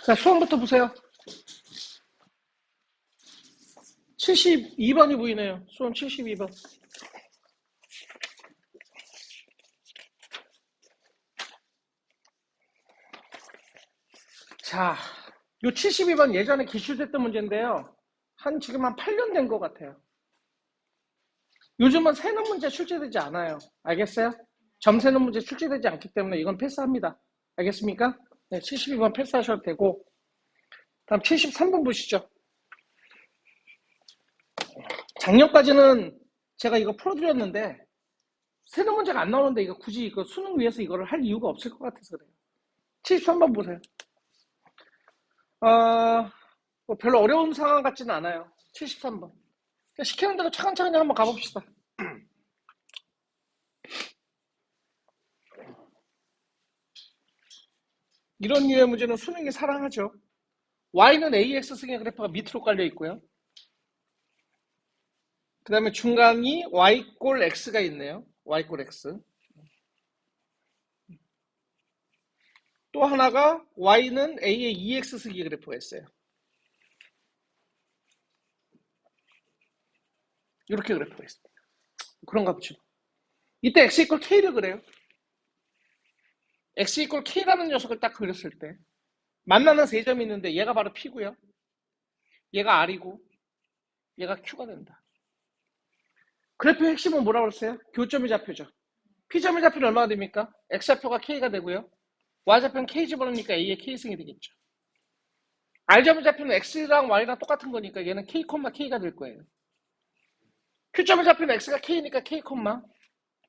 자, 수험부터 보세요. 72번이 보이네요. 수험 72번. 자, 요 72번 예전에 기출됐던 문제인데요. 지금 한 8년 된 것 같아요. 요즘은 세는 문제 출제되지 않아요. 알겠어요? 점 세는 문제 출제되지 않기 때문에 이건 패스합니다. 알겠습니까? 네, 72번 패스하셔도 되고, 다음 73번 보시죠. 작년까지는 제가 이거 풀어드렸는데, 세는 문제가 안 나오는데 이거 굳이 이거 수능 위해서 이거를 할 이유가 없을 것 같아서 그래요. 73번 보세요. 뭐 별로 어려운 상황 같지는 않아요. 73번. 시키는 대로 차근차근히 한번 가봅시다. 이런 류의 문제는 수능이 사랑하죠. y는 ax 승의 그래프가 밑으로 깔려 있고요. 그 다음에 중간이 y꼴 x가 있네요. y꼴 x. 또 하나가 y는 a의 2x 승의 그래프가 있어요. 이렇게 그래프가 있습니다. 그런가 보죠. 이때 x 이퀄 k를 그래요. x 이퀄 k라는 녀석을 딱 그렸을 때 만나는 세 점이 있는데 얘가 바로 p고요. 얘가 r이고 얘가 q가 된다. 그래프의 핵심은 뭐라고 그랬어요? 교점이 잡혀죠. p점의 좌표는 얼마가 됩니까? x좌표가 k가 되고요. y좌표는 k 집어넣으니까 a의 k승이 되겠죠. r점의 좌표는 x랑 y랑 똑같은 거니까 얘는 k, k가 될 거예요. q점의 좌표는 x가 k니까 k,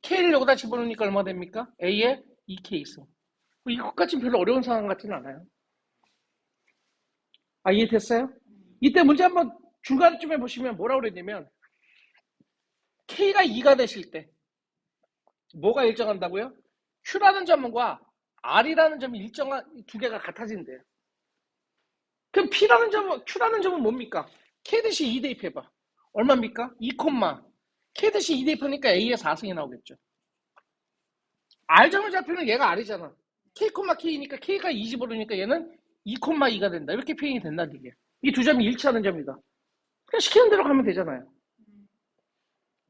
k를 여기다 집어넣으니까 얼마가 됩니까? a의 2k승. 이것까지는 별로 어려운 상황 같지는 않아요. 이해됐어요? 이때 문제 한번 중간쯤에 보시면 뭐라고 그랬냐면 k가 2가 되실 때 뭐가 일정한다고요? q라는 점과 r이라는 점이 일정한 두 개가 같아진대요. 그럼 q라는 점은 뭡니까? k-2 대입해봐. 얼마입니까? 2, k-2 대입하니까 a의 4승이 나오겠죠. r점의 좌표는 얘가 r이잖아. k, k니까 k가 2 집어넣으니까 얘는 2, 2가 된다. 이렇게 표현이 된다는 얘기예요. 이 두 점이 일치하는 점이다. 그냥 시키는 대로 가면 되잖아요.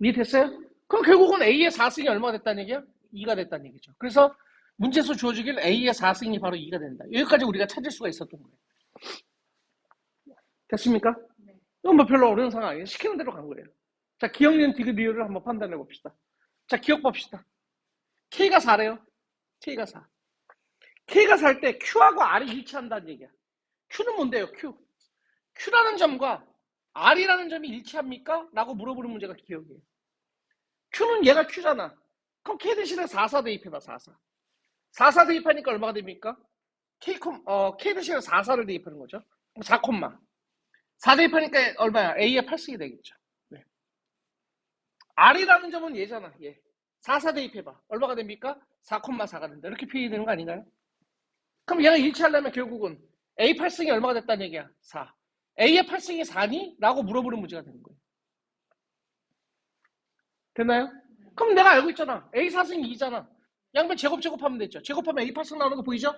이해됐어요? 그럼 결국은 a의 4승이 얼마가 됐다는 얘기야? 2가 됐다는 얘기죠. 그래서 문제에서 주어지길 a의 4승이 바로 2가 된다. 여기까지 우리가 찾을 수가 있었던 거예요. 됐습니까? 이건 뭐 별로 어려운 상황 아니에요. 시키는 대로 간 거예요. 자, 기억, 니은, 디귿, 리을을 한번 판단해 봅시다. 자, 기억 봅시다. K가 4래요. K가 4. K가 4일 때 Q하고 R이 일치한다는 얘기야. Q는 뭔데요? Q. Q라는 점과 R이라는 점이 일치합니까? 라고 물어보는 문제가 기억이에요. Q는 얘가 Q잖아. 그럼 K 대신에 44 대입해봐, 44. 44 대입하니까 얼마가 됩니까? K 대신에 44를 대입하는 거죠. 4, 4 대입하니까 얼마야? A의 8승이 되겠죠. 네. R이라는 점은 얘잖아, 얘. 44 대입해봐. 얼마가 됩니까? 4,4가 된다. 이렇게 표현이 되는 거 아닌가요? 그럼 얘가 일치하려면 결국은 A 8승이 얼마가 됐다는 얘기야? 4. A의 8승이 4니? 라고 물어보는 문제가 되는 거예요. 됐나요? 그럼 내가 알고 있잖아. A 4승이 2잖아. 양변 제곱하면 됐죠. 제곱하면 A 8승 나오는 거 보이죠?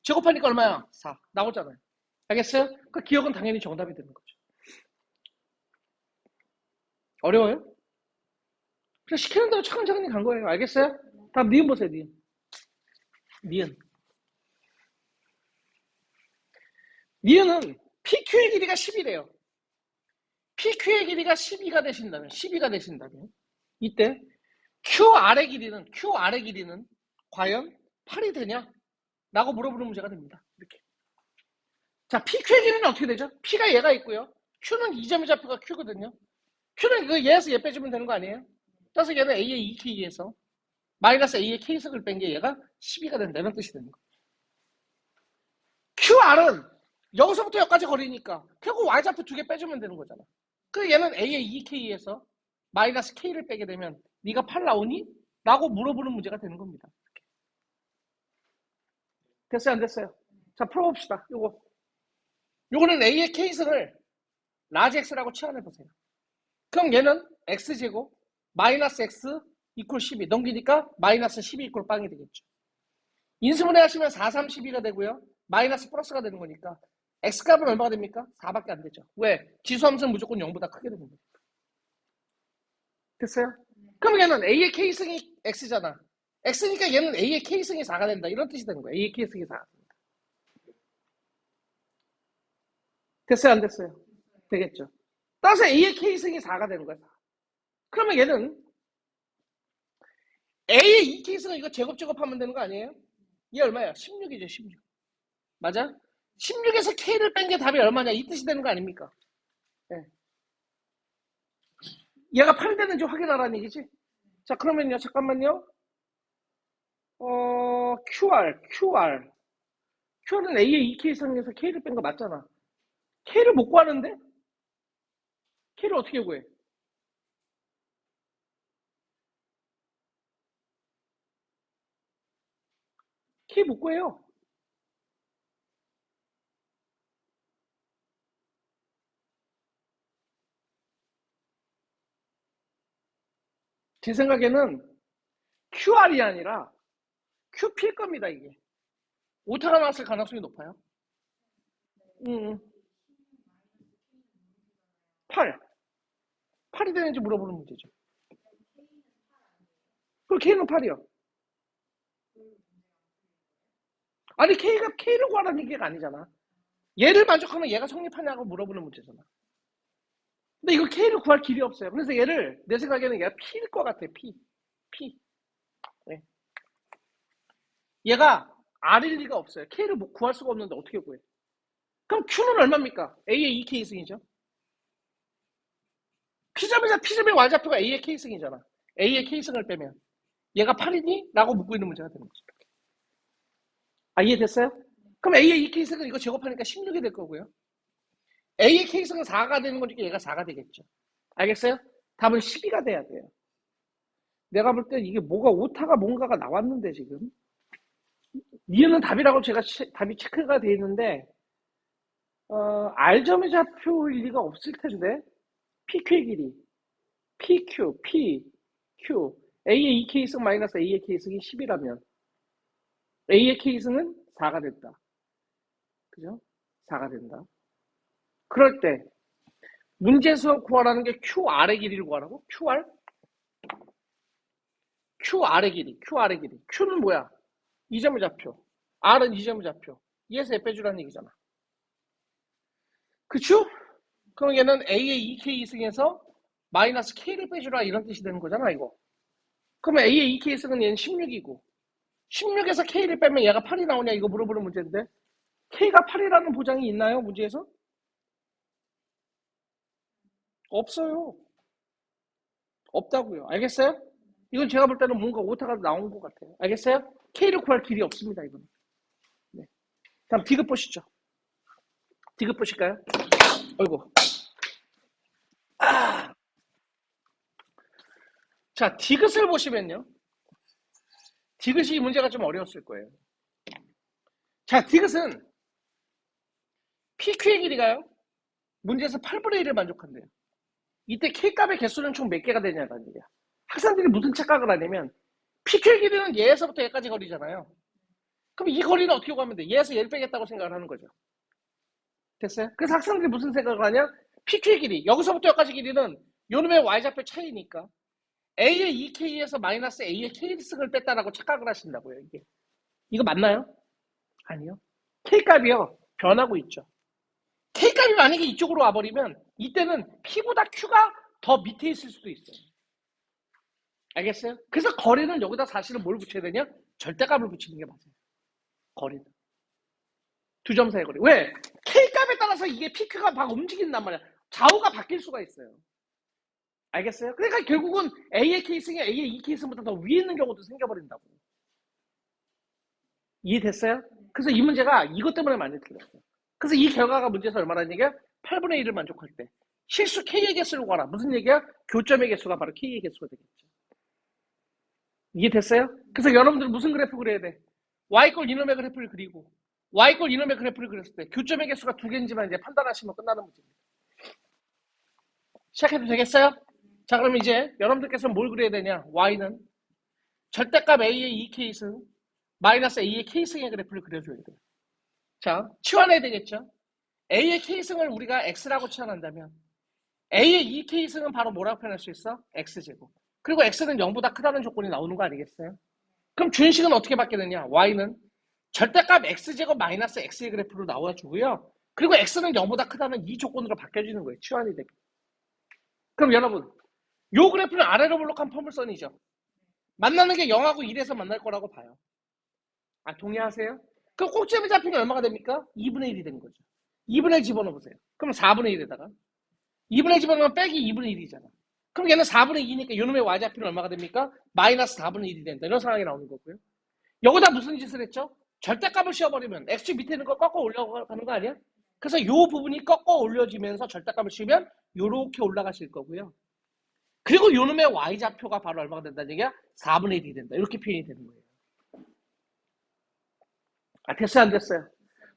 제곱하니까 얼마야? 4. 나오잖아요. 알겠어요? 그 기억은 당연히 정답이 되는 거죠. 어려워요? 그냥 시키는 대로 차근차근히 간 거예요. 알겠어요? 다음 니은 보세요, 니은. 니은은 PQ의 길이가 10이래요. PQ의 길이가 12가 되신다면 이때 QR의 길이는 과연 8이 되냐? 라고 물어보는 문제가 됩니다. 이렇게. 자, PQ의 길이는 어떻게 되죠? P가 얘가 있고요. Q는 2점의 좌표가 Q거든요. Q는 그 얘에서 얘 빼주면 되는 거 아니에요? 따라서 얘는 A의 2K에서 마이너스 A의 K석을 뺀 게 얘가 12가 된다. 이런 뜻이 되는 거예요. QR은 여기서부터 여기까지 거리니까 결국 Y좌표 2개 빼주면 되는 거잖아. 그 얘는 A의 2K에서 마이너스 K를 빼게 되면 네가 8 나오니? 라고 물어보는 문제가 되는 겁니다. 됐어요? 안 됐어요? 자, 풀어봅시다. 요거는 A의 K승을 라지 X라고 치환해보세요. 그럼 얘는 X제곱 마이너스 X 이퀄 12 넘기니까 마이너스 12 이퀄 빵이 되겠죠. 인수분해 하시면 4, 3, 12가 되고요. 마이너스 플러스가 되는 거니까 x값은 얼마가 됩니까? 4밖에 안 되죠. 왜? 지수함수는 무조건 0보다 크게 되는 거죠. 됐어요? 그럼 얘는 a의 k승이 x잖아. x니까 얘는 a의 k승이 4가 된다. 이런 뜻이 되는 거예요. a의 k승이 4. 됐어요? 안 됐어요? 되겠죠. 따라서 a의 k승이 4가 되는 거야. 그러면 얘는 a의 2k승은 이거 제곱하면 되는 거 아니에요? 얘 얼마야? 16이죠. 16. 맞아? 16에서 k를 뺀 게 답이 얼마냐? 이 뜻이 되는 거 아닙니까? 네. 얘가 8이 되는지 확인하라는 얘기지? 자, 그러면요. 잠깐만요. QR는 A의 2K승에서 K를 뺀 거 맞잖아. K를 못 구하는데? K를 어떻게 구해? K 못 구해요. 제 생각에는 QR이 아니라 QP일 겁니다, 이게. 오타가 나왔을 가능성이 높아요. 8. 8이 되는지 물어보는 문제죠. 그럼 K는 8이요. 아니, K를 구하라는 얘기가 아니잖아. 얘를 만족하면 얘가 성립하냐고 물어보는 문제잖아. 근데 이거 K를 구할 길이 없어요. 그래서 얘를, 내 생각에는 얘가 P일 것 같아, P. 네. 얘가 R일 리가 없어요. K를 구할 수가 없는데 어떻게 구해? 그럼 Q는 얼마입니까? A의 2K승이죠. P점의 Y좌표가 A의 K승이잖아. A의 K승을 빼면 얘가 8이니? 라고 묻고 있는 문제가 되는 거죠. 아, 이해됐어요? 그럼 A의 2K승은 이거 제곱하니까 16이 될 거고요. A의 K승은 4가 되는 거니까 얘가 4가 되겠죠. 알겠어요? 답은 12가 돼야 돼요. 내가 볼 때 이게 뭐가 오타가 뭔가가 나왔는데 지금 니은은 답이라고 제가 답이 체크가 돼 있는데 R점의 좌표일 리가 없을 텐데 PQ의 길이 Q A의 2K승 마이너스 A의 K승이 10이라면 A의 K승은 4가 된다. 그죠? 4가 된다. 그럴 때 문제에서 구하라는 게 QR의 길이를 구하라고? QR의 길이. Q는 뭐야? 2점의 좌표. R은 2점의 좌표. 얘에서 빼주라는 얘기잖아. 그쵸? 그럼 얘는 A의 2K 이승에서 마이너스 K를 빼주라 이런 뜻이 되는 거잖아, 이거. 그러면 A의 2K 이승은 얘는 16이고 16에서 K를 빼면 얘가 8이 나오냐 이거 물어보는 문제인데 K가 8이라는 보장이 있나요? 문제에서? 없어요. 없다고요. 알겠어요? 이건 제가 볼 때는 뭔가 오타가 나온 것 같아요. 알겠어요? K를 구할 길이 없습니다, 이건. 네. 다음 디귿 보시죠. 디귿 보실까요? 어이구. 자, 디귿을 보시면요. 디귿이 이 문제가 좀 어려웠을 거예요. 자, 디귿은 PQ의 길이가요. 문제에서 8분의 1을 만족한대요. 이때 K값의 개수는 총 몇 개가 되냐는 얘기야. 학생들이 무슨 착각을 하냐면 PQ의 길이는 얘에서부터 얘까지 거리잖아요. 그럼 이 거리는 어떻게 구하면 돼? 얘에서 얘를 빼겠다고 생각을 하는 거죠. 됐어요? 그래서 학생들이 무슨 생각을 하냐? PQ의 길이, 여기서부터 여기까지 길이는 요놈의 Y좌표 차이니까 A의 2K에서 마이너스 A의 K승을 뺐다라고 착각을 하신다고요. 이거 맞나요? 아니요. K값이요. 변하고 있죠. K값이 만약에 이쪽으로 와버리면 이때는 P보다 Q가 더 밑에 있을 수도 있어요. 알겠어요? 그래서 거리는 여기다 사실은 뭘 붙여야 되냐? 절대값을 붙이는 게 맞아요. 거리는. 두 점 사이의 거리. 왜? K값에 따라서 이게 PQ가 막 움직인단 말이야. 좌우가 바뀔 수가 있어요. 알겠어요? 그러니까 결국은 A의 K승이 A의 2K승보다 더 위에 있는 경우도 생겨버린다고. 이해됐어요? 그래서 이 문제가 이것 때문에 많이 틀렸어요. 그래서 이 결과가 문제에서 얼마라는 얘기야? 8분의 1을 만족할 때. 실수 K의 개수를 구하라. 무슨 얘기야? 교점의 개수가 바로 K의 개수가 되겠죠. 이해됐어요? 그래서 여러분들 무슨 그래프 그려야 돼? Y꼴 이놈의 그래프를 그리고 Y꼴 이놈의 그래프를 그렸을 때 교점의 개수가 두 개인지만 이제 판단하시면 끝나는 문제입니다. 시작해도 되겠어요? 자, 그럼 이제 여러분들께서 뭘 그려야 되냐? Y는 절대값 A의 2K승 마이너스 A의 K승의 그래프를 그려줘야 돼요. 자, 치환해야 되겠죠? A의 K승을 우리가 X라고 치환한다면 A의 이 K승은 바로 뭐라고 표현할 수 있어? X제곱. 그리고 X는 0보다 크다는 조건이 나오는 거 아니겠어요? 그럼 준식은 어떻게 받게 되냐? Y는 절대값 X제곱 마이너스 X의 그래프로 나와주고요. 그리고 X는 0보다 크다는 이 조건으로 바뀌어지는 거예요. 치환이 되면. 그럼 여러분, 요 그래프는 아래로 볼록한 포물선이죠. 만나는 게 0하고 1에서 만날 거라고 봐요. 아, 동의하세요? 그럼 꼭지점이 잡히면 얼마가 됩니까? 2분의 1이 되는 거죠. 2분의 1 집어넣어보세요. 그럼 4분의 1에다가 2분의 1 집어넣으면 빼기 2분의 1이잖아. 그럼 얘는 4분의 2니까 요놈의 y좌표는 얼마가 됩니까? 마이너스 4분의 1이 된다. 이런 상황이 나오는 거고요. 여기다 무슨 짓을 했죠? 절대값을 씌워버리면 x축 밑에 있는 거 꺾어 올라가는 거 아니야? 그래서 요 부분이 꺾어 올려지면서 절대값을 씌우면 요렇게 올라가실 거고요. 그리고 요놈의 y좌표가 바로 얼마가 된다는 얘기야? 4분의 1이 된다. 이렇게 표현이 되는 거예요. 아, 됐어요? 안 됐어요?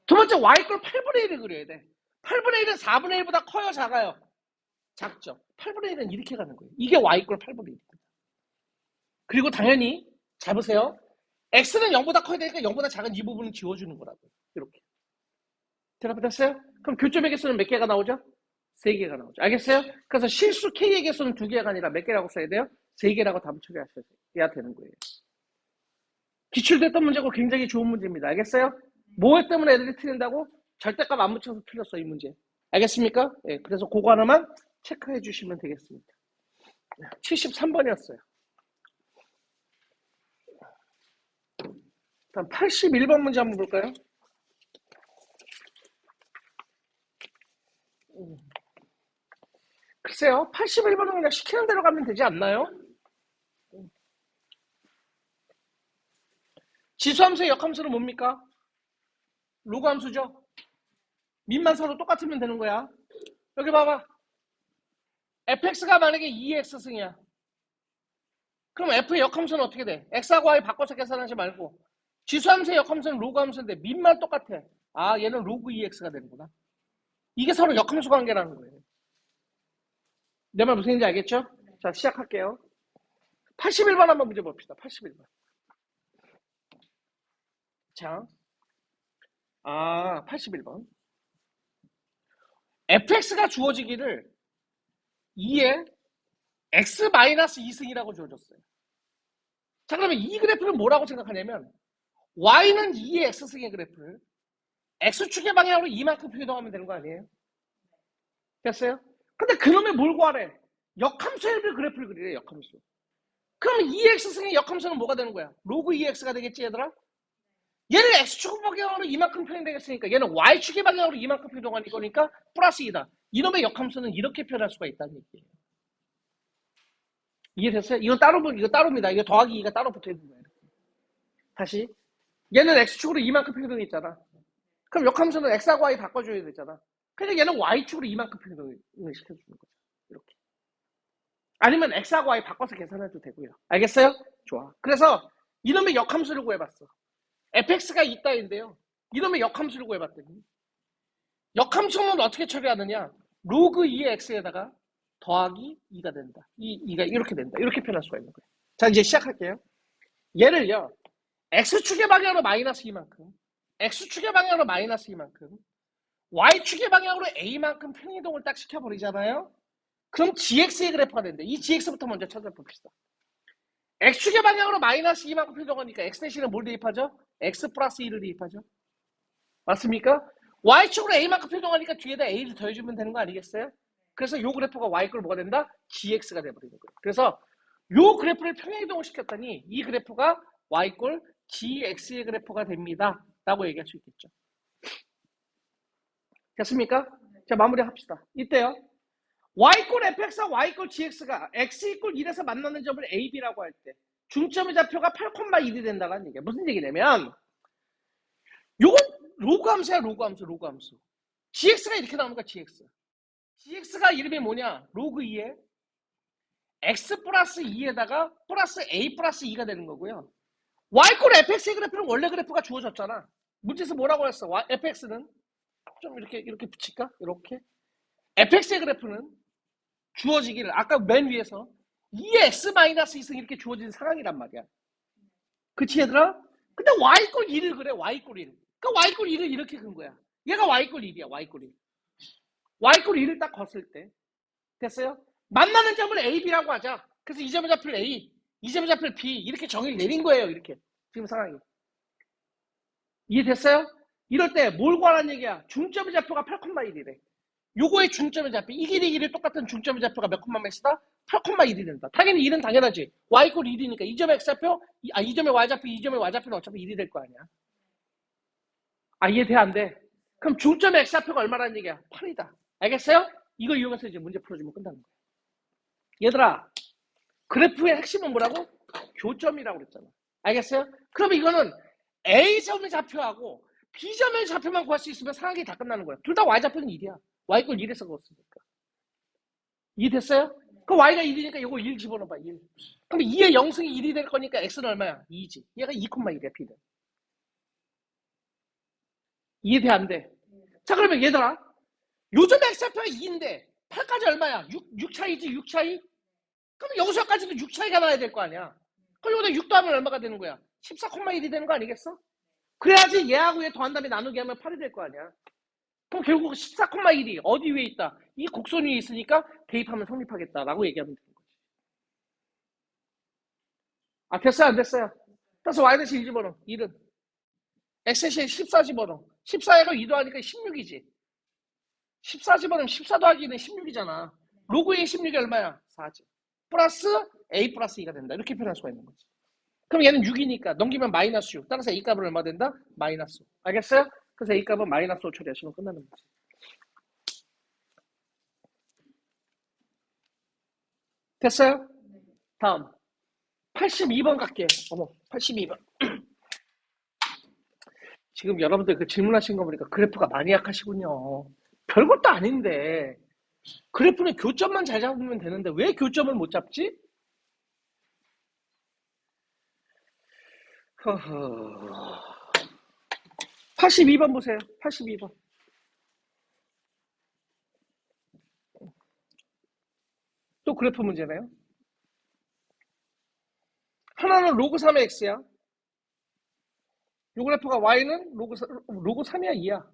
두 번째, y꼴 8분의 1을 그려야 돼. 8분의 1은 4분의 1보다 커요? 작아요? 작죠? 8분의 1은 이렇게 가는 거예요. 이게 y꼴 8분의 1입니다. 그리고 당연히, 잘 보세요. x는 0보다 커야 되니까 0보다 작은 이 부분은 지워주는 거라고요. 이렇게. 대답됐어요? 그럼 교점의 개수는 몇 개가 나오죠? 3개가 나오죠. 알겠어요? 그래서 실수 k의 개수는 2개가 아니라 몇 개라고 써야 돼요? 3개라고 답을 처리하셔야 되는 거예요. 기출됐던 문제고 굉장히 좋은 문제입니다. 알겠어요? 뭐 때문에 애들이 틀린다고? 절대값 안 붙여서 틀렸어, 이 문제. 알겠습니까? 예, 그래서 그거 하나만 체크해 주시면 되겠습니다. 73번이었어요. 다음 81번 문제 한번 볼까요? 글쎄요, 81번은 그냥 시키는 대로 가면 되지 않나요? 지수함수의 역함수는 뭡니까? 로그 함수죠? 민만 서로 똑같으면 되는 거야. 여기 봐봐. fx가 만약에 2x승이야. 그럼 f의 역함수는 어떻게 돼? x하고 y 바꿔서 계산하지 말고 지수함수의 역함수는 로그 함수인데 민만 똑같아. 아, 얘는 로그 2x가 되는구나. 이게 서로 역함수 관계라는 거예요. 내 말 무슨 얘기인지 알겠죠? 자, 시작할게요. 81번 한번 문제 봅시다. 81번. 자, 81번. fx가 주어지기를 2에 x-2승이라고 주어졌어요. 자, 그러면 이 그래프는 뭐라고 생각하냐면 y는 2의 x승의 그래프를 x축의 방향으로 이만큼 표현하면 되는 거 아니에요? 됐어요? 근데 그놈의 뭘 구하래? 역함수의 그래프를 그리래, 역함수. 그러면 2x승의 역함수는 뭐가 되는 거야? 로그 2x가 되겠지, 얘들아? 얘는 x축 방향으로 이만큼 표현되겠으니까 얘는 y축의 방향으로 이만큼 표현하는 거니까 플러스 2다. 이놈의 역함수는 이렇게 표현할 수가 있다는 얘기예요. 이해됐어요? 이거 따로입니다. 이거 더하기 2가 따로 붙어 있는 거예요. 다시. 얘는 x축으로 이만큼 표현되어 있잖아. 그럼 역함수는 x하고 y 바꿔줘야 되잖아. 그러니까 얘는 y축으로 이만큼 표현을 시켜주는 거죠. 이렇게. 아니면 x하고 y 바꿔서 계산해도 되고요. 알겠어요? 좋아. 그래서 이놈의 역함수를 구해봤어. fx가 있다인데요. 이놈의 역함수를 구해봤더니 역함수는 어떻게 처리하느냐? 로그 2의 x에다가 더하기 2가 된다. 2가 이렇게 된다. 이렇게 표현할 수가 있는 거예요. 자, 이제 시작할게요. 얘를요. x축의 방향으로 마이너스 이만큼, x축의 방향으로 마이너스 이만큼, y축의 방향으로 a만큼 평이동을 딱 시켜버리잖아요. 그럼 gx의 그래프가 된대. 이 gx부터 먼저 찾아봅시다. x축의 방향으로 마이너스 2만큼 표동하니까 x 대신에 뭘 대입하죠? x 플러스 2를 대입하죠. 맞습니까? y축으로 a만큼 표동하니까 뒤에다 a를 더해주면 되는 거 아니겠어요? 그래서 이 그래프가 y꼴 뭐가 된다? gx가 돼버리는 거예요. 그래서 이 그래프를 평행이동을 시켰더니 이 그래프가 y꼴 gx의 그래프가 됩니다. 라고 얘기할 수 있겠죠. 됐습니까? 자, 마무리합시다. 이때요. y꼴 fx와 y꼴 gx가 x 이꼴 1에서 만나는 점을 ab라고 할 때 중점의 좌표가 8,1이 된다는 얘기야. 무슨 얘기냐면 요건 로그 함수야. 로그 함수. gx가 이렇게 나오는 거야. gx가 이름이 뭐냐? 로그 2에 x 플러스 2에다가 플러스 a 플러스 2가 되는 거고요. y꼴 fx의 그래프는 원래 그래프가 주어졌잖아. 문제에서 뭐라고 했어? fx는 좀 이렇게 붙일까? 이렇게 fx의 그래프는 주어지기를 아까 맨 위에서 2의 x-2승 이렇게 주어진 상황이란 말이야. 그치 얘들아? 근데 y꼴 1을 그래. y꼴 1. 그러니까 y꼴 1을 이렇게 근 거야. 얘가 y꼴 1이야. y꼴 1. y 꼴 2를 딱 걷을 때. 됐어요? 만나는 점을 A, B라고 하자. 그래서 이 점의 좌표를 A, 이 점의 좌표를 B 이렇게 정의를 내린 거예요. 이렇게. 지금 상황이. 이해됐어요? 이럴 때 뭘 구하라는 얘기야? 중점의 좌표가 8,1이래. 요거의 중점의 좌표, 이 길이 똑같은 중점의 좌표가 몇 콤마 몇이다? 8,1이 된다. 당연히 1은 당연하지. y 꼴 1이니까 이 점의 x좌표, 이 점의 y좌표, 이 점의 y좌표는 어차피 1이 될 거 아니야. 이해돼 안 돼? 그럼 중점의 x좌표가 얼마라는 얘기야? 8이다. 알겠어요? 이걸 이용해서 이제 문제 풀어주면 끝나는 거야. 얘들아, 그래프의 핵심은 뭐라고? 교점이라고 그랬잖아. 알겠어요? 그럼 이거는 A점의 좌표하고 B점의 좌표만 구할 수 있으면 상황이 다 끝나는 거야. 둘 다 Y좌표는 1이야. Y꼴 1에서 그었으니까. 이해됐어요? 그럼 Y가 1이니까 이거 1 집어넣어봐. 1. 그럼 2의 영승이 1이 될 거니까 X는 얼마야? 2지. 얘가 2,1이야. B는. 이해돼 안 돼? 자, 그러면 얘들아, 요즘 X좌표가 2인데 8까지 얼마야? 6 차이지. 6 차이? 그럼 여기서까지도 6 차이가 나야 될 거 아니야. 그럼 여기다 6 더하면 얼마가 되는 거야? 14,1이 되는 거 아니겠어? 그래야지 얘하고 얘 더한 다음에 나누기 하면 8이 될 거 아니야. 그럼 결국 14,1이 어디 위에 있다? 이 곡선 위에 있으니까 대입하면 성립하겠다라고 얘기하면 되는 거지. 됐어요? 안 됐어요? 그래서 y-1 집어넣어. 1은. x에 14 집어넣어. 14에가 2 더하니까 16이지. 14 집어넣으면 14 더하기 2는 16이잖아. 로그 A 16이 얼마야? 4지. 플러스 A 플러스 2가 된다. 이렇게 표현할 수가 있는 거지. 그럼 얘는 6이니까 넘기면 마이너스 6. 따라서 A 값은 얼마 된다? 마이너스 5. 알겠어요? 그래서 A 값은 마이너스 5 처리하시면 끝나는 거지. 됐어요? 다음 82번 갈게요. 82번. 지금 여러분들 그 질문하신 거 보니까 그래프가 많이 약하시군요. 별것도 아닌데 그래프는 교점만 잘 잡으면 되는데 왜 교점을 못 잡지? 허허. 82번 보세요. 82번. 또 그래프 문제네요. 하나는 로그 3의 x야. 요 그래프가 y는 로그 3이야, 2야.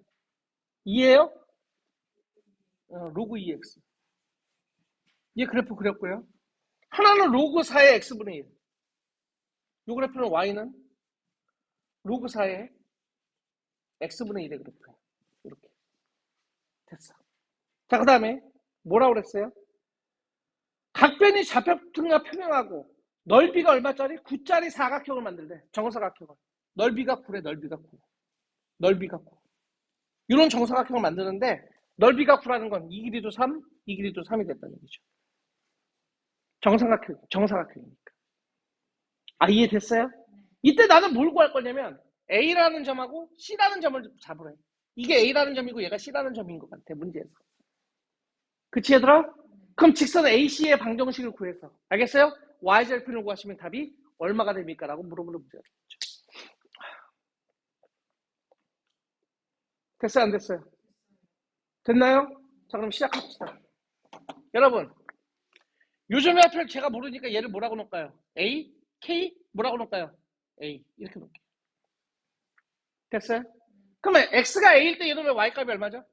2예요? 로그 2x. 얘 그래프 그렸고요. 하나는 로그 4의 x분의 1. 요 그래프는 y는 로그 4의 x분의 1의 그래프야. 이렇게. 됐어. 자, 그 다음에 뭐라고 그랬어요? 각변이 좌표등과 평행하고 넓이가 얼마짜리? 9짜리 사각형을 만들래. 정사각형을. 넓이가 9래. 넓이가 9. 넓이가 9. 이런 정사각형을 만드는데 넓이가 9라는 건 이 길이도 3, 이 길이도 3이 됐다는 얘기죠. 정사각형이니까. 이해됐어요? 이때 나는 뭘 구할 거냐면 A라는 점하고 C라는 점을 잡으래. 이게 A라는 점이고 얘가 C라는 점인 것 같아. 문제에서. 그치 얘들아? 그럼 직선 AC의 방정식을 구해서. 알겠어요? y절편을 구하시면 답이 얼마가 됩니까? 라고 물어보는 문제가 되겠죠. 됐어요? 안 됐어요? 됐나요? 자, 그럼 시작합시다. 여러분, 요즘의 앞을 제가 모르니까 얘를 뭐라고 놓을까요? A? K? 뭐라고 놓을까요? A. 이렇게 놓을게요. 됐어요? 그러면 X가 A일 때 얘는 왜 Y값이 얼마죠?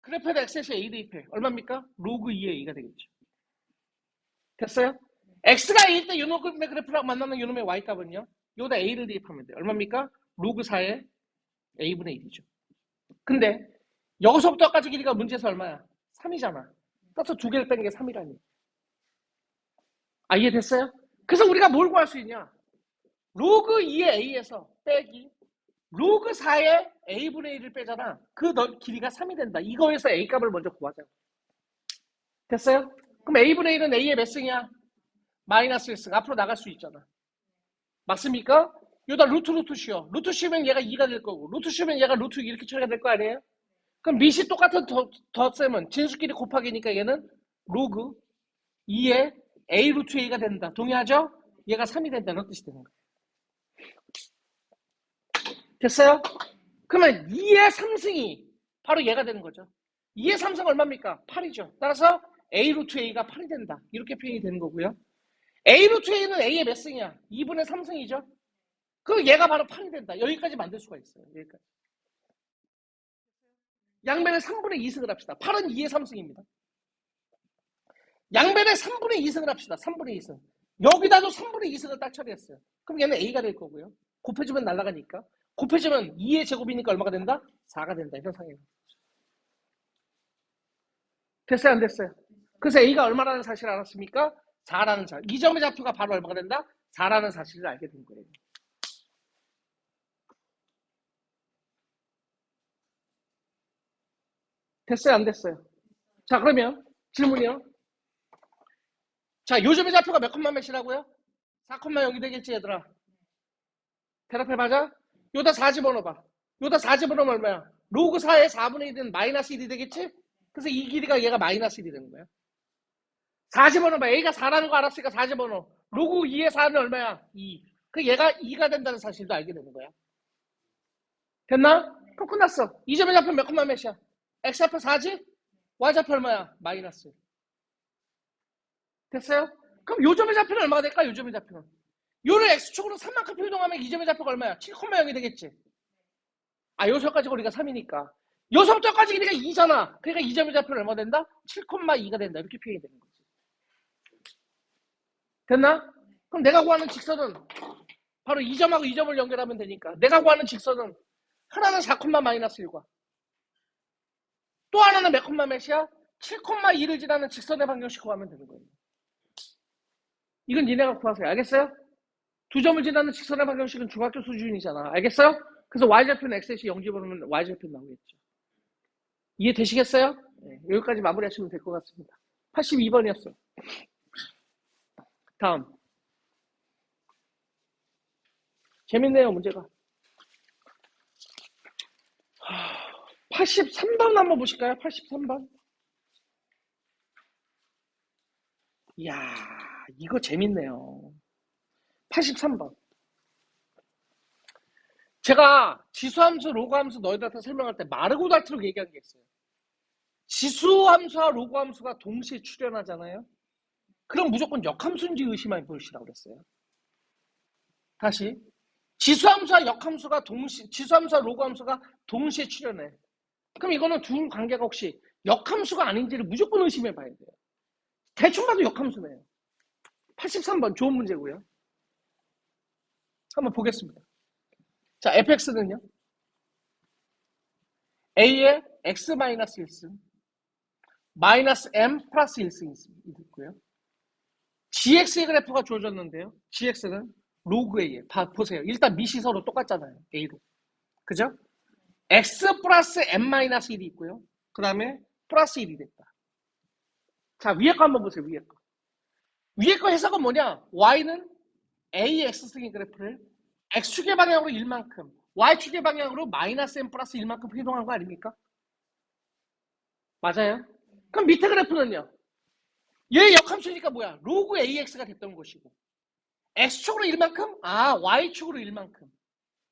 그래프에다 X에서 A 대입해. 얼마입니까? 로그 2의 A가 되겠죠. 됐어요? X가 A일 때 요놈의 그래프랑 만나는 요놈의 Y값은요? 여기다 A를 대입하면 돼요. 얼마입니까? 로그 4의 A분의 1이죠. 근데 여기서부터 까지 길이가 문제에서 얼마야? 3이잖아. 따라서 두 개를 빼는 게 3이라니. 이해됐어요? 그래서 우리가 뭘 구할 수 있냐? 로그 2의 A에서 빼기 로그 4의 A분의 1을 빼잖아. 그 길이가 3이 된다. 이거에서 A값을 먼저 구하자. 됐어요? 그럼 A분의 1은 A의 몇 승이야? 마이너스 1승. 앞으로 나갈 수 있잖아. 맞습니까? 여기다 루트 씌워. 루트 씌우면 얘가 2가 될 거고 루트 씌우면 얘가 루트 이렇게 처리가 될 거 아니에요? 그럼 밑이 똑같은 덧셈은 진수끼리 곱하기니까 얘는 로그 2의 A 루트 A가 된다. 동의하죠? 얘가 3이 된다는 뜻이 되는 거예요. 됐어요? 그러면 2의 3승이 바로 얘가 되는 거죠. 2의 3승 얼마입니까? 8이죠. 따라서 A 루트 A가 8이 된다. 이렇게 표현이 되는 거고요. A 루트 A는 A의 몇 승이야? 2분의 3승이죠. 그럼 얘가 바로 8이 된다. 여기까지 만들 수가 있어요. 여기까지. 양변에 3분의 2승을 합시다. 8은 2의 3승입니다. 양변에 3분의 2승을 합시다. 3분의 2승. 여기다도 3분의 2승을 딱 처리했어요. 그럼 얘는 A가 될 거고요. 곱해주면 날아가니까. 곱해주면 2의 제곱이니까 얼마가 된다? 4가 된다. 이런 상황이에요. 됐어요? 안 됐어요? 그래서 A가 얼마라는 사실을 알았습니까? 4라는 사실. 이 점의 좌표가 바로 얼마가 된다? 4라는 사실을 알게 된 거예요. 됐어요? 안 됐어요? 자, 그러면 질문이요. 자, 요점의 좌표가 몇 콤마 몇이라고요? 4,0이 되겠지, 얘들아. 대답해 맞아? 요다 4 집어넣어봐. 요다 4 집어넣으면 얼마야? 로그 4의 4분의 1은 마이너스 1이 되겠지? 그래서 이 길이가 얘가 마이너스 1이 되는 거야. 4 집어넣어봐. A가 4라는 거 알았으니까 4 집어넣어. 로그 2의 4는 얼마야? 2. 그 얘가 2가 된다는 사실도 알게 되는 거야. 됐나? 그럼 끝났어. 이 점의 좌표 몇 콤마 몇이야? X 좌표 4지? Y 좌표 얼마야? 마이너스. 됐어요? 그럼 요 점의 좌표는 얼마가 될까? 요 점의 좌표는. 요를 X축으로 3만큼 표동하면 이 점의 좌표가 얼마야? 7,0이 되겠지? 아, 요서까지 거리가 3이니까. 요서부터까지 길이가 2잖아. 그러니까 이 점의 좌표는 얼마 된다? 7,2가 된다. 이렇게 표현이 되는 거지. 됐나? 그럼 내가 구하는 직선은 바로 이 점하고 이 점을 연결하면 되니까. 내가 구하는 직선은 하나는 4, 마이너스 1과 또 하나는 몇 콤마 몇이야? 7,2를 지나는 직선의 방정식 구하면 되는 거예요. 이건 니네가 구하세요. 알겠어요? 두 점을 지나는 직선의 방정식은 중학교 수준이잖아. 알겠어요? 그래서 y좌표는 x에서 0 집어넣으면 y좌표 나오겠죠. 이해되시겠어요? 네, 여기까지 마무리하시면 될 것 같습니다. 82번이었어요. 다음. 재밌네요, 문제가. 83번 한번 보실까요? 83번. 이야, 이거 재밌네요. 83번. 제가 지수함수, 로그함수 너희들한테 설명할 때 마르고 닳도록 얘기한 게 있어요. 지수함수와 로그함수가 동시에 출현하잖아요. 그럼 무조건 역함수인지 의심해 보시라고 그랬어요. 다시. 지수함수와 역함수가 지수함수와 로그함수가 동시에 출현해. 그럼 이거는 둘 관계가 혹시 역함수가 아닌지를 무조건 의심해 봐야 돼요. 대충 봐도 역함수네요. 83번 좋은 문제고요. 한번 보겠습니다. 자, fx는요. a의 x-1승 마이너스 m 플러스 1승이 있고요. gx의 그래프가 주어졌는데요. gx는 로그 a에 보세요. 일단 밑이 서로 똑같잖아요. a로. 그죠? x 플러스 m-1이 있고요. 그 다음에 플러스 1이 됐다. 자, 위에 거 한번 보세요. 위에 거. 위에 거 해석은 뭐냐? y는 a의 x승의 그래프를 x축의 방향으로 1만큼 y축의 방향으로 마이너스 m 플러스 1만큼 회동한 거 아닙니까? 맞아요? 그럼 밑에 그래프는요? 얘 역함수니까 뭐야? 로그 AX가 됐던 것이고 X축으로 1만큼? 아, Y축으로 1만큼.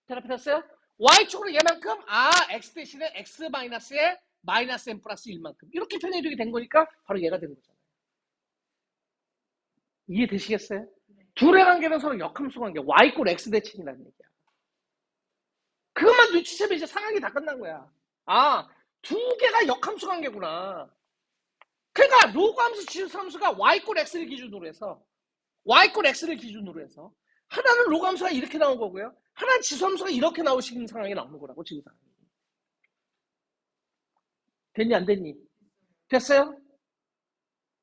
대답했어요? Y축으로 얘만큼? 아, X 대신에 X 마이너스에 마이너스 M 플러스 1만큼. 이렇게 표현이 된 거니까 바로 얘가 되는 거잖아요. 이해되시겠어요? 둘의 관계는 서로 역함수 관계. Y 꼴 X 대칭이라는 얘기야. 그것만 눈치채면 이제 상황이 다 끝난 거야. 아, 두 개가 역함수 관계구나. 그러니까 로그 함수 지수 함수가 y 꼴 x를 기준으로 해서 y 꼴 x를 기준으로 해서 하나는 로그 함수가 이렇게 나온 거고요. 하나는 지수 함수가 이렇게 나오시는 상황이 나오는 거라고 지금 상황이. 됐니 안 됐니? 됐어요?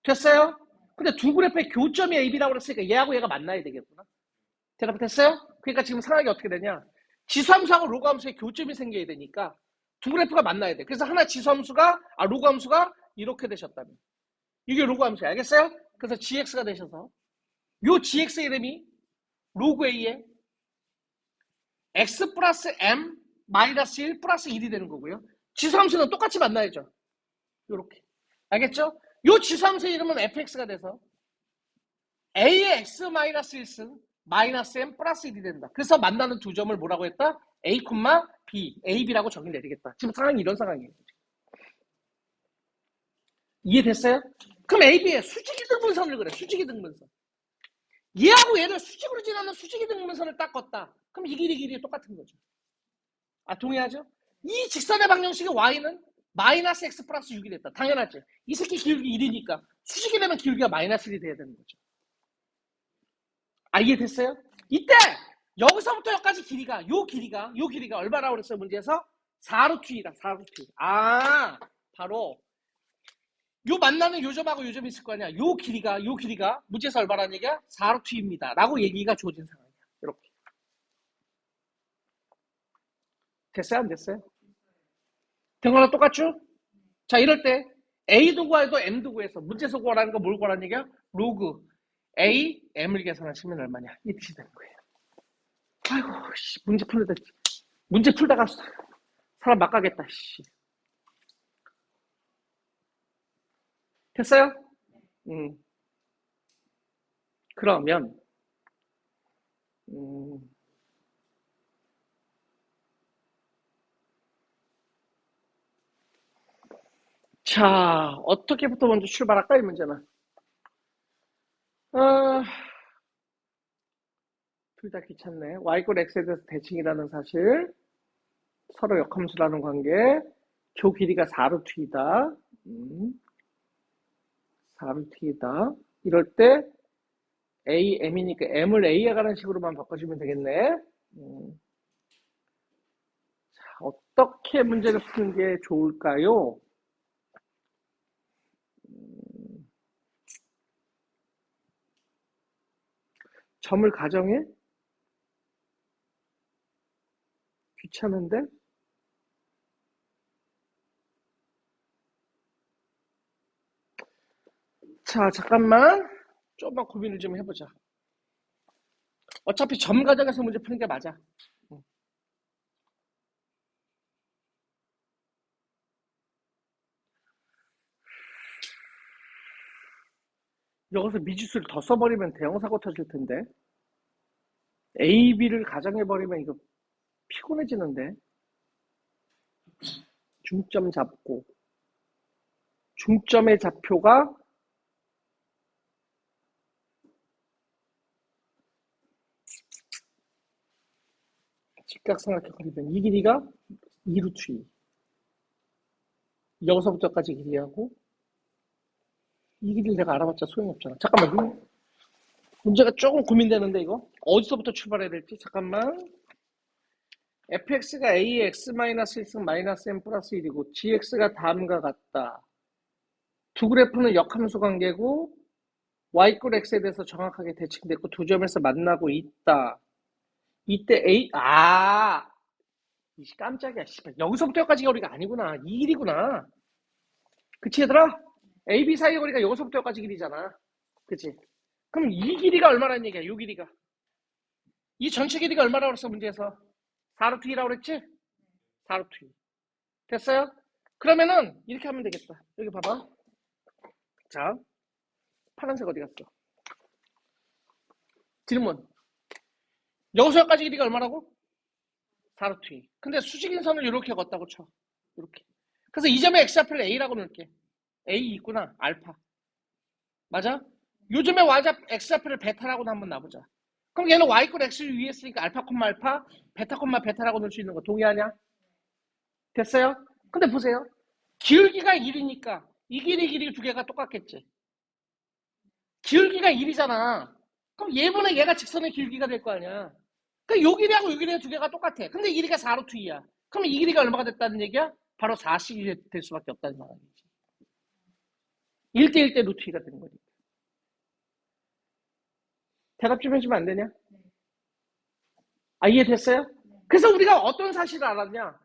됐어요? 근데 두 그래프의 교점이 AB라고 그랬으니까 얘하고 얘가 만나야 되겠구나. 대답 됐어요? 그러니까 지금 상황이 어떻게 되냐? 지수 함수하고 로그 함수의 교점이 생겨야 되니까 두 그래프가 만나야 돼. 그래서 하나 지수 함수가 로그 함수가 이렇게 되셨다면 이게 로그 함수야. 알겠어요? 그래서 gx가 되셔서 요 gx의 이름이 로그 a의 x 플러스 m 마이너스 1 플러스 1이 되는 거고요. 지수함수는 똑같이 만나야죠. 요렇게. 알겠죠? 요 지수함수의 이름은 fx가 돼서 a의 x 마이너스 1승 마이너스 m 플러스 1이 된다. 그래서 만나는 두 점을 뭐라고 했다? a, b, ab라고 정의 내리겠다. 지금 상황이 이런 상황이에요. 이해됐어요? 그럼 AB의 수직이 등분선을 그래. 수직이 등분선. 얘하고 얘를 수직으로 지나는 수직이 등분선을 딱 껐다. 그럼 이 길이 똑같은 거죠. 아, 동의하죠? 이 직선의 방정식의 y는 마이너스 x 플러스 6이 됐다. 당연하지. 이 새끼 기울기 1이니까 수직이 되면 기울기가 마이너스 1이 돼야 되는 거죠. 아, 이해됐어요? 이때 여기서부터 여기까지 길이가 요 길이가 얼마라고 그랬어요? 문제에서 4루트 2다. 4루트 2. 아, 바로 요 만나는 요점하고 요점이 있을 거 아니야. 요 길이가 문제에서 얼마라는 얘기야? 4루트 2입니다. 라고 얘기가 주어진 상황이야. 이렇게. 됐어요? 안 됐어요? 된 거랑 똑같죠? 자, 이럴 때 A도 구하고 M도 구해서 문제에서 구하라는 거 뭘 구하라는 얘기야? 로그 A, M을 계산하시면 얼마냐? 이 뜻이 되는 거예요. 아이고, 씨, 문제 풀다가 사람 막 가겠다, 씨. 됐어요? 음, 그러면, 음, 자, 어떻게부터 먼저 출발할까, 이 문제는? 아, 둘 다 귀찮네. Y꼴 X에 대해서 대칭이라는 사실, 서로 역함수라는 관계, 조 길이가 4루트이다. 4루트이다. 이럴 때, A, M이니까 M을 A에 가는 식으로만 바꿔주면 되겠네. 자, 어떻게 문제를 푸는 게 좋을까요? 점을 가정해? 귀찮은데? 자, 잠깐만. 조금만 고민을 좀 해보자. 어차피 점 가정에서 문제 푸는 게 맞아. 여기서 미지수를 더 써버리면 대형사고 터질 텐데. A, B를 가정해버리면 이거 피곤해지는데. 중점 잡고. 중점의 좌표가 직각삼각형이면 이 길이가 2루트 2. 여기서부터까지 길이하고 이 길이를 내가 알아봤자 소용이 없잖아. 잠깐만. 문제가 조금 고민되는데 이거 어디서부터 출발해야 될지 잠깐만. fx가 a의 x-1승 마이너스 m 플러스 1이고 gx가 다음과 같다. 두 그래프는 역함수 관계고 y꼴 x에 대해서 정확하게 대칭됐고 두 점에서 만나고 있다. 이때 a 이 깜짝이야. 여기서부터 여기까지가 우리가 아니구나. 이 길이구나. 그치 얘들아? a, b 사이의 거리가 여기서부터 여기까지 길이잖아. 그치? 그럼 이 길이가 얼마라는 얘기야? 이 길이가. 이 전체 길이가 얼마라고 그랬어 문제에서? 4루트 2라고 그랬지? 4루트 2. 됐어요? 그러면은 이렇게 하면 되겠다. 여기 봐봐. 자, 파란색 어디 갔어? 질문. 여기서 여기까지 길이가 얼마라고? 4루트 2. 근데 수직인선을 이렇게 걷다고 쳐. 이렇게. 그래서 이 점의 x좌표를 a라고 넣을게. a 있구나. 알파. 맞아? 요즘에 x좌표를 베타라고 한번 놔보자. 그럼 얘는 y꼴 x를 위에 쓰니까 알파 콤마 알파, 베타 콤마 베타라고 넣을 수 있는 거 동의하냐? 됐어요? 근데 보세요. 기울기가 1이니까 이 길이 두 개가 똑같겠지. 기울기가 1이잖아. 그럼 얘분의 얘가 직선의 기울기가 될 거 아니야. 그러니까 요 길이하고 요 길이 두 개가 똑같아. 근데 이 길이가 4루트 2야. 그럼 이 길이가 얼마가 됐다는 얘기야? 바로 4씩이 될 수밖에 없다는 상황이지. 1대1 대 루트 2가 되는 거지. 대답 좀 해주면 안 되냐? 아, 이해됐어요? 그래서 우리가 어떤 사실을 알았냐?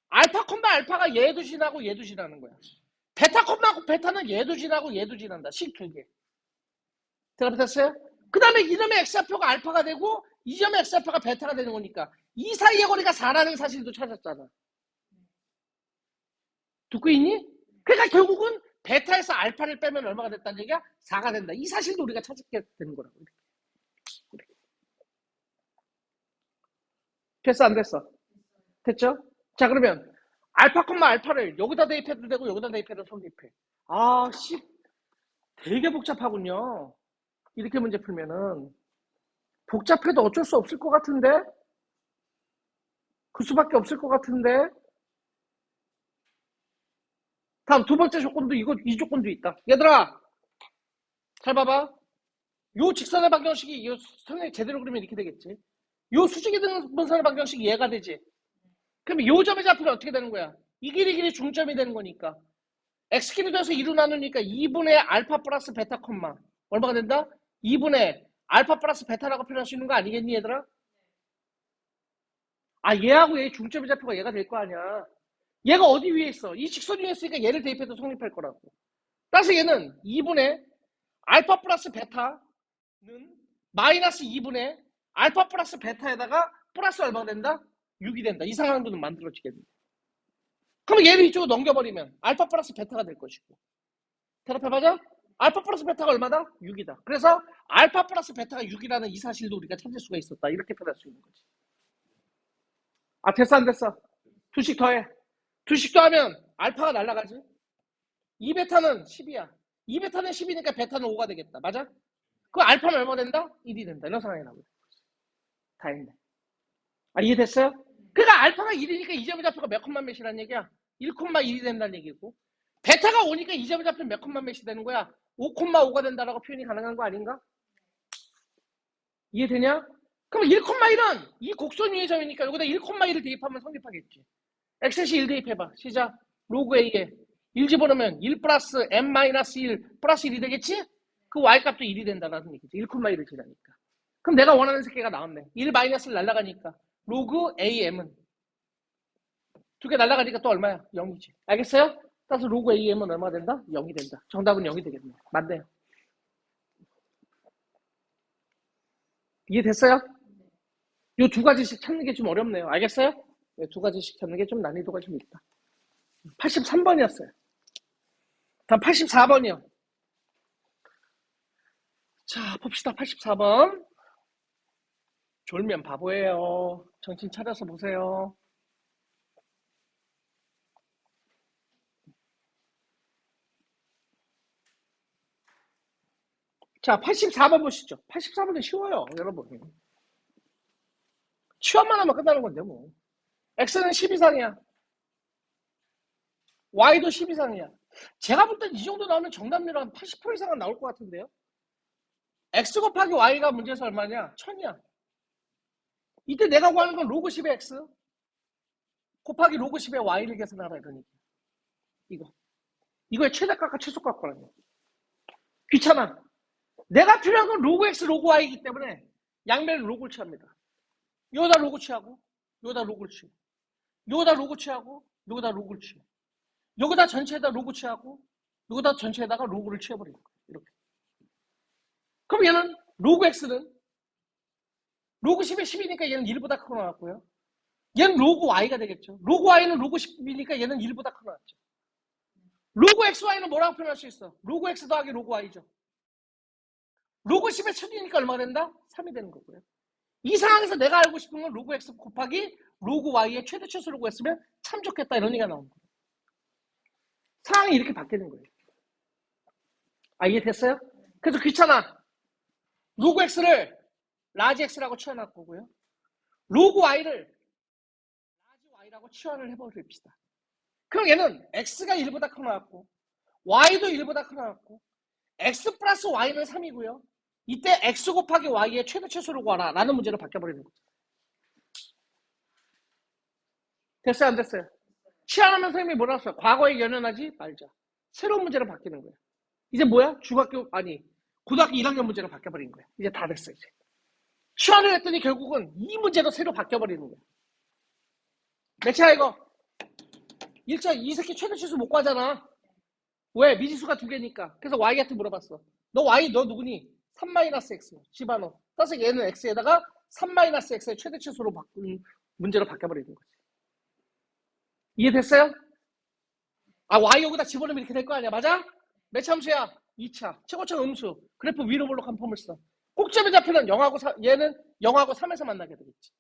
알파 콤마 알파가 얘도 지나고 얘도 지나는 거야. 베타 콤마 베타는 얘도 지나고 얘도 지난다. 식 두 개. 대답됐어요? 그 다음에 이놈의 x좌표가 알파가 되고 이 점의 x좌표가 베타가 되는 거니까 이 사이의 거리가 4라는 사실도 찾았잖아. 듣고 있니? 그러니까 결국은 베타에서 알파를 빼면 얼마가 됐다는 얘기야? 4가 된다. 이 사실도 우리가 찾게 되는 거라고. 됐어 안 됐어? 됐죠? 자 그러면 알파 콤마 알파를 여기다 대입해도 되고 여기다 대입해도 성립해. 아 씨 되게 복잡하군요. 이렇게 문제 풀면은 복잡해도 어쩔 수 없을 것 같은데 그 수밖에 없을 것 같은데 다음 두 번째 조건도 이 조건도 있다. 얘들아, 잘 봐봐. 요 직선의 방정식이 요 선생님 제대로 그리면 이렇게 되겠지. 요 수직의 등분선의 방정식이 얘가 되지. 그럼 요 점의 좌표는 어떻게 되는 거야? 이 길이 중점이 되는 거니까. x키로 돼서 2로 나누니까 2분의 알파 플러스 베타 콤마. 얼마가 된다? 2분의 알파 플러스 베타라고 표현할 수 있는 거 아니겠니, 얘들아? 아, 얘하고 얘 중점의 좌표가 얘가 될 거 아니야. 얘가 어디 위에 있어? 이 직선 위에 있으니까 얘를 대입해도 성립할 거라고. 따라서 얘는 2분의 알파 플러스 베타는 마이너스 2분의 알파 플러스 베타에다가 플러스 얼마가 된다? 6이 된다. 이 상황도는 만들어지겠네. 그러면 얘를 이쪽으로 넘겨버리면 알파 플러스 베타가 될 것이고. 대답해봐자. 알파 플러스 베타가 얼마다? 6이다. 그래서 알파 플러스 베타가 6이라는 이 사실도 우리가 찾을 수가 있었다. 이렇게 표현할 수 있는 거지. 아, 됐어 안 됐어? 두식 더해. 두식 더하면 알파가 날아가지. 2베타는 10이야. 2베타는 10이니까 베타는 5가 되겠다. 맞아? 그 알파는 얼마 된다? 1이 된다. 이런 상황이라고. 다 했네. 아, 이해됐어요? 그러니까 알파가 1이니까 이 점의 좌표가 몇 콤마 몇이라는 얘기야? 1,1이 된다는 얘기고. 베타가 5니까 이 점의 좌표는 몇 콤마 몇이 되는 거야? 5,5가 된다라고 표현이 가능한 거 아닌가? 이해되냐? 그럼 1,1은 이 곡선 위의 점이니까 여기다 1,1을 대입하면 성립하겠지. x시 1 대입해봐. 시작. 로그 a에 1 집어넣으면 1 플러스 m 마이너스 1 플러스 1이 되겠지? 그 y값도 1이 된다는 얘기지. 1,1을 지나니까. 그럼 내가 원하는 새끼가 나왔네. 1 마이너스를 날라가니까 로그 am은 두 개 날라가니까 또 얼마야? 0이지. 알겠어요? 따라서 로그 am은 얼마 된다? 0이 된다. 정답은 0이 되겠네. 맞네요. 이해됐어요? 이 두 가지씩 찾는 게 좀 어렵네요. 알겠어요? 네, 두 가지씩 찾는 게 좀 난이도가 좀 있다. 83번이었어요. 다음 84번이요. 자, 봅시다. 84번. 졸면 바보예요. 정신 차려서 보세요. 자, 84번 보시죠. 84번은 쉬워요, 여러분. 취업만 하면 끝나는 건데, 뭐. x는 10 이상이야. y도 10 이상이야. 제가 볼 땐 이 정도 나오면 정답률 한 80% 이상은 나올 것 같은데요. x 곱하기 y가 문제에서 얼마냐? 1000이야. 이때 내가 구하는 건 로그 10의 x 곱하기 로그 10의 y를 계산하라 이러니까. 이거의 최대값과 최소값거든요. 귀찮아. 내가 필요한 건 로그 x, 로그 y이기 때문에 양면을 로그를 취합니다. 요다 로그 취하고, 요다 로그를 취하고, 요다 로그 취하고, 요다 로그를 취해. 여기다 전체에다 로그 취하고, 여기다 전체에다가 로그를 취해버리는 거예요. 이렇게. 그럼 얘는 로그 x는 로그 10에 10이니까 얘는 1보다 크고 나왔고요. 얘는 로그 y가 되겠죠. 로그 y는 로그 10이니까 얘는 1보다 크고 나왔죠. 로그 xy는 뭐라고 표현할 수 있어? 로그 x 더하기 로그 y죠. 로그 10의 1000이니까 얼마가 된다? 3이 되는 거고요. 이 상황에서 내가 알고 싶은 건 로그 x 곱하기 로그 y의 최대 최소를 구했으면 참 좋겠다 이런 얘기가 나오는 거예요. 상황이 이렇게 바뀌는 거예요. 아, 이해됐어요? 그래서 귀찮아. 로그 x를 라지 x라고 치환할 거고요. 로그 y를 라지 y라고 치환을 해버립시다. 그럼 얘는 x가 1보다 크고 나왔고 y도 1보다 크고 나왔고 x 플러스 y는 3이고요. 이때 x 곱하기 y의 최대 최소를 구하라 라는 문제로 바뀌어버리는 거죠. 됐어요 안 됐어요? 치환하면 선생님이 뭐라 했어요? 과거에 연연하지 말자. 새로운 문제로 바뀌는 거예요. 이제 뭐야? 고등학교 1학년 문제로 바뀌어버린 거예요. 이제 다 됐어요. 이제. 치환을 했더니 결국은 이 문제도 새로 바뀌어버리는 거예요. 몇이야 이거? 1차 이 새끼 최대 최소 못 구하잖아. 왜? 미지수가 두 개니까. 그래서 y한테 물어봤어. 너 y 너 누구니? 3-x 집어넣어. 따라서 얘는 x에다가 3-x의 최대 최소로 바꾼 문제로 바뀌어버리는 거지. 이해됐어요? 아, y 여기다 집어넣으면 이렇게 될 거 아니야. 맞아? 몇 차 함수야? 2차. 최고차 음수. 그래프 위로 볼록한 폼을 써. 꼭점의 좌표는 0하고 3, 얘는 0하고 3에서 만나게 되겠지.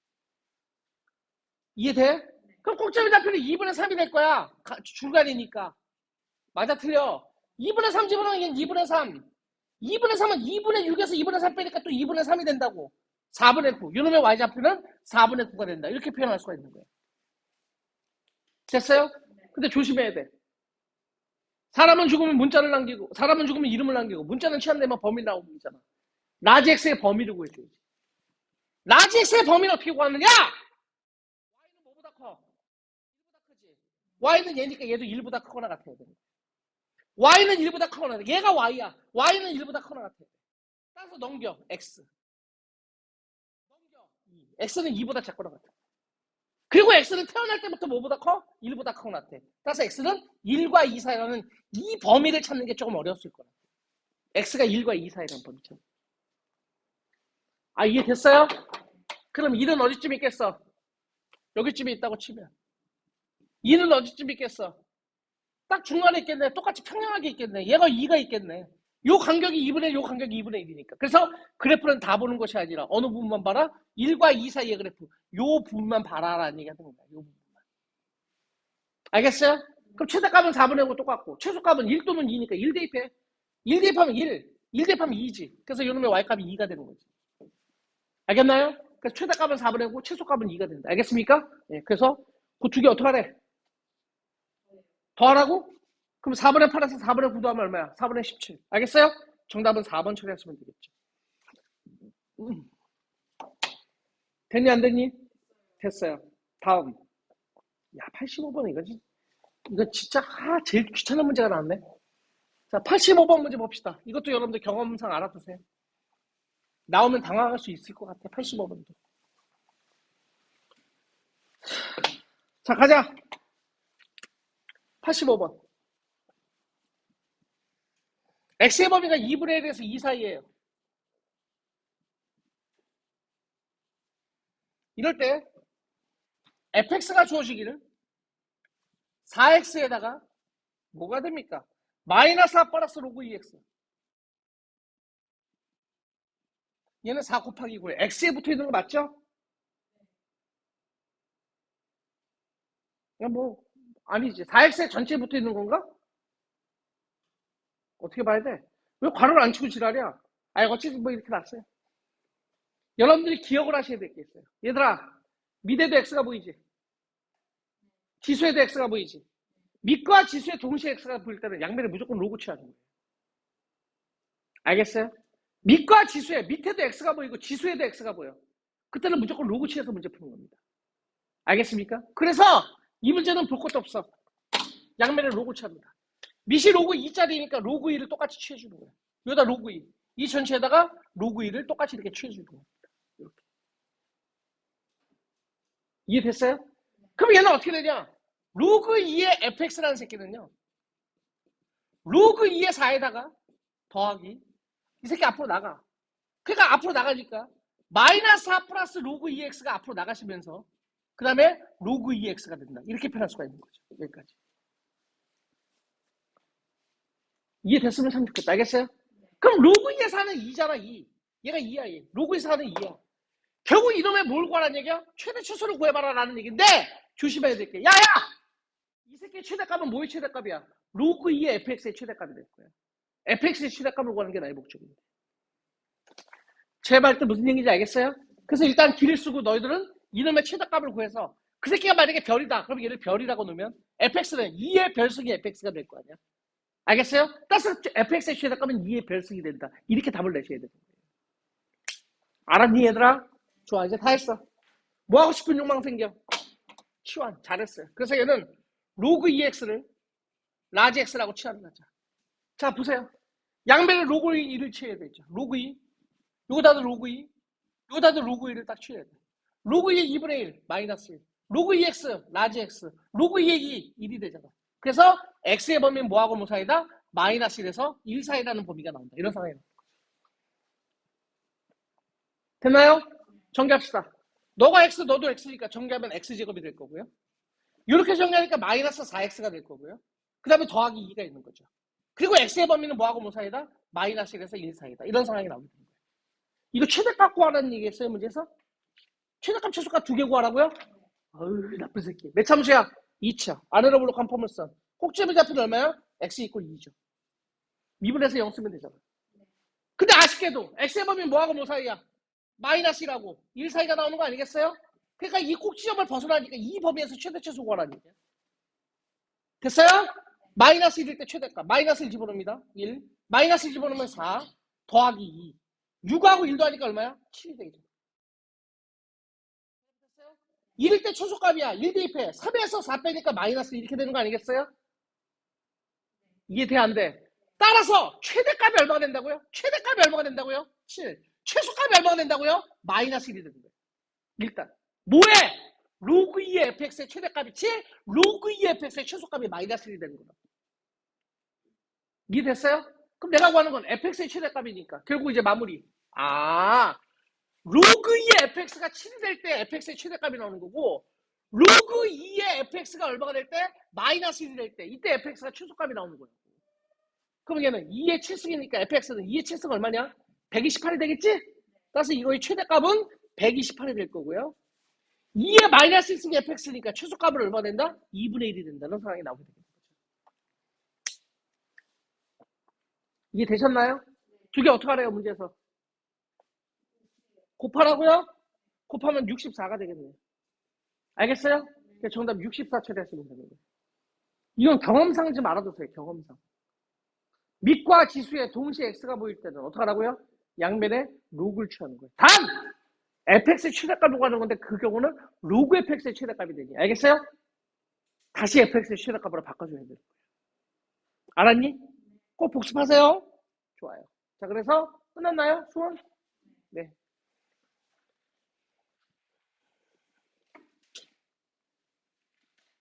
이해돼? 그럼 꼭점의 좌표는 2분의 3이 될 거야. 중간이니까. 맞아 틀려. 2분의 3 집어넣으면 얘는 2분의 3. 2분의 3은 2분의 6에서 2분의 3 빼니까 또 2분의 3이 된다고. 4분의 9. 이놈의 y좌표는 4분의 9가 된다. 이렇게 표현할 수가 있는 거예요. 됐어요? 근데 조심해야 돼. 사람은 죽으면 문자를 남기고, 사람은 죽으면 이름을 남기고, 문자는 취한되면 범위 나오고 있잖아. 라지 X의 범위를 구해줘야지. 라지 X의 범위는 어떻게 구하느냐? Y는 뭐보다 커? 1보다 크지. Y는 얘니까 얘도 1보다 크거나 같아야 돼. Y는 1보다 크거나 같아. 얘가 Y야. Y는 1보다 크거나 같아. 따라서 넘겨. X. 넘겨. X는 2보다 작거나 같아. 그리고 X는 태어날 때부터 뭐보다 커? 1보다 크거나 같아. 따라서 X는 1과 2 사이라는 이 범위를 찾는 게 조금 어려웠을 거야. X가 1과 2 사이라는 범위 찾는. 아, 이해됐어요? 그럼 1은 어디쯤 있겠어? 여기쯤에 있다고 치면. 2는 어디쯤 있겠어? 딱 중간에 있겠네. 똑같이 평행하게 있겠네. 얘가 2가 있겠네. 요 간격이 2분의 1, 요 간격이 2분의 1이니까. 그래서 그래프는 다 보는 것이 아니라 어느 부분만 봐라? 1과 2 사이의 그래프. 요 부분만 봐라라는 얘기가 되는 거야. 요 부분만. 알겠어요? 그럼 최대값은 4분의 5 똑같고 최소값은 1 또는 2니까 1 대입해. 1 대입하면 1. 1 대입하면 2지. 그래서 요놈의 y값이 2가 되는 거지. 알겠나요? 그래서 최대값은 4분의 5, 최소값은 2가 된다. 알겠습니까? 네, 그래서 그 두 개 어떻게 하래? 더하라고? 그럼 4분의 8에서 4분의 9 더하면 얼마야? 4분의 17. 알겠어요? 정답은 4번 처리하시면 되겠죠. 됐니 안 됐니? 됐어요. 다음. 야, 85번 이거지. 이거 진짜 제일 귀찮은 문제가 나왔네. 자, 85번 문제 봅시다. 이것도 여러분들 경험상 알아두세요. 나오면 당황할 수 있을 것 같아. 85번도. 자, 가자. 85번. x의 범위가 2분의 1에서 2 사이에요. 이럴 때 fx가 주어지기를 4x에다가 뭐가 됩니까? 마이너스 4 플러스 로그 2x. 얘는 4 곱하기 9에 x에 붙어 있는 거 맞죠? 뭐 아니지. 4x에 전체에 붙어 있는 건가? 어떻게 봐야 돼? 왜 괄호를 안 치고 지랄이야? 아니 어쨌든 뭐 이렇게 났어요. 여러분들이 기억을 하셔야 될 게 있어요. 얘들아, 밑에도 x가 보이지? 지수에도 x가 보이지? 밑과 지수에 동시에 x가 보일 때는 양면에 무조건 로그 취하는 거예요. 알겠어요? 밑과 지수에 밑에도 x가 보이고 지수에도 x가 보여. 그때는 무조건 로그 취해서 문제 푸는 겁니다. 알겠습니까? 그래서 이 문제는 볼 것도 없어. 양면에 로그 취합니다. 밑이 로그 2짜리니까 로그 2를 똑같이 취해주는 거예요. 여기다 로그 2. 이 전체에다가 로그 2를 똑같이 이렇게 취해주는 겁니다. 이렇게. 이해됐어요? 그럼 얘는 어떻게 되냐? 로그 2의 fx라는 새끼는요. 로그 2의 4에다가 더하기 이 새끼 앞으로 나가. 그러니까 앞으로 나가니까 마이너스 4 플러스 로그 2x가 앞으로 나가시면서 그 다음에 로그 2x가 된다. 이렇게 표현할 수가 있는 거죠. 여기까지. 이해됐으면 참 좋겠다. 알겠어요? 그럼 로그 2의 4는 2잖아. 2. 얘가 2야. 얘. 로그 2의 4는 2야. 결국 이놈의 뭘 구하라는 얘기야? 최대 추수를 구해봐라 라는 얘기인데 조심해야 될 게, 야야! 이 새끼의 최대값은 뭐의 최대값이야? 로그 2의 fx의 최대값이 될 거야. fx의 최대값을 구하는 게 나의 목적인데. 제발 또 무슨 얘기인지 알겠어요? 그래서 일단 길을 쓰고 너희들은 이놈의 최대값을 구해서 그 새끼가 만약에 별이다. 그럼 얘를 별이라고 놓으면 fx는 2의 별승이 fx가 될 거 아니야. 알겠어요? 따라서 fx의 최대값은 2의 별승이 된다. 이렇게 답을 내셔야 되는 거예요. 알았니 얘들아? 좋아, 이제 다 했어. 뭐 하고 싶은 욕망 생겨? 치환. 잘했어요. 그래서 얘는 로그 2x를 라지 x라고 취하는 거죠. 자, 보세요. 양면에 로그 2를 취해야 되죠. 로그 2. 요거다도 로그 2. 요거다도 로그 2를 딱 취해야 돼. 로그 2의 2분의 1, 마이너스 1. 로그 2x, 라지 x. 로그 2의 2, 1이 되잖아. 그래서 x의 범위는 뭐하고 뭐 사이다? 마이너스 1에서 1 사이라는 범위가 나온다. 이런 상황이 나온다. 됐나요? 정리합시다. 너가 x, 너도 x니까 정리하면 x제곱이 될 거고요. 이렇게 정리하니까 마이너스 4x가 될 거고요. 그 다음에 더하기 2가 있는 거죠. 그리고 x의 범위는 뭐하고 뭐 사이다? 마이너스 1에서 1 사이다. 이런 상황이 나오게 되는 거예요. 이거 최대값 구하라는 얘기겠어요, 문제에서? 최대값, 최소값 두 개 구하라고요? 어휴, 나쁜 새끼. 몇 참수야? 2차. 아래로 블록한 포물선. 꼭지점의 좌표는 얼마야? x 이퀄 2죠. 미분해서 0 쓰면 되잖아. 근데 아쉽게도 x의 범위 뭐하고 뭐 사이야? 마이너스 1하고 1 사이가 나오는 거 아니겠어요? 그러니까 이 꼭지점을 벗어나니까 이 범위에서 최대 최소 구하라는 얘기야. 됐어요? 마이너스 1일 때 최대값. 마이너스 1 집어넣습니다. 1. 마이너스 1 집어넣으면 4 더하기 2. 6하고 1도 하니까 얼마야? 7이 되겠죠. 1일 때 최소값이야. 1 대입해. 3에서 4 빼니까 마이너스 이렇게 되는 거 아니겠어요? 이게 돼, 안 돼? 따라서 최대값이 얼마가 된다고요? 최대값이 얼마가 된다고요? 7. 최소값이 얼마가 된다고요? 마이너스 1이 되는 거예요. 일단 뭐해? 로그 2의 fx의 최대값이 7, 로그 2의 fx의 최소값이 마이너스 1이 되는 거다. 이해됐어요? 그럼 내가 구하는 건 fx의 최대값이니까 결국 이제 마무리. 로그 2의 fx가 7이 될 때 fx의 최대값이 나오는 거고, 로그 2의 fx가 얼마가 될 때? 마이너스 1이 될 때, 이때 fx가 최소값이 나오는 거예요. 그럼 얘는 2의 7승이니까 fx는 2의 7승 얼마냐? 128이 되겠지? 따라서 이거의 최대값은 128이 될 거고요. 2의 마이너스 1승이 fx니까 최소값은 얼마 된다? 2분의 1이 된다는 상황이 나오게 되겠죠. 이해 되셨나요? 두 개 어떻게 하래요, 문제에서? 곱하라고요? 곱하면 64가 되겠네요. 알겠어요? 정답 64 처리하시면 됩니다. 이건 경험상 좀 알아두세요. 경험상. 밑과 지수에 동시에 x가 보일 때는 어떻게 하라고요? 양면에 로그를 취하는 거예요. 단! fx의 최대값을 구하는 건데 그 경우는 로그 fx의 최대값이 되니. 알겠어요? 다시 fx의 최대값으로 바꿔줘야 돼요. 알았니? 꼭 복습하세요. 좋아요. 자, 그래서 끝났나요? 수원? 네.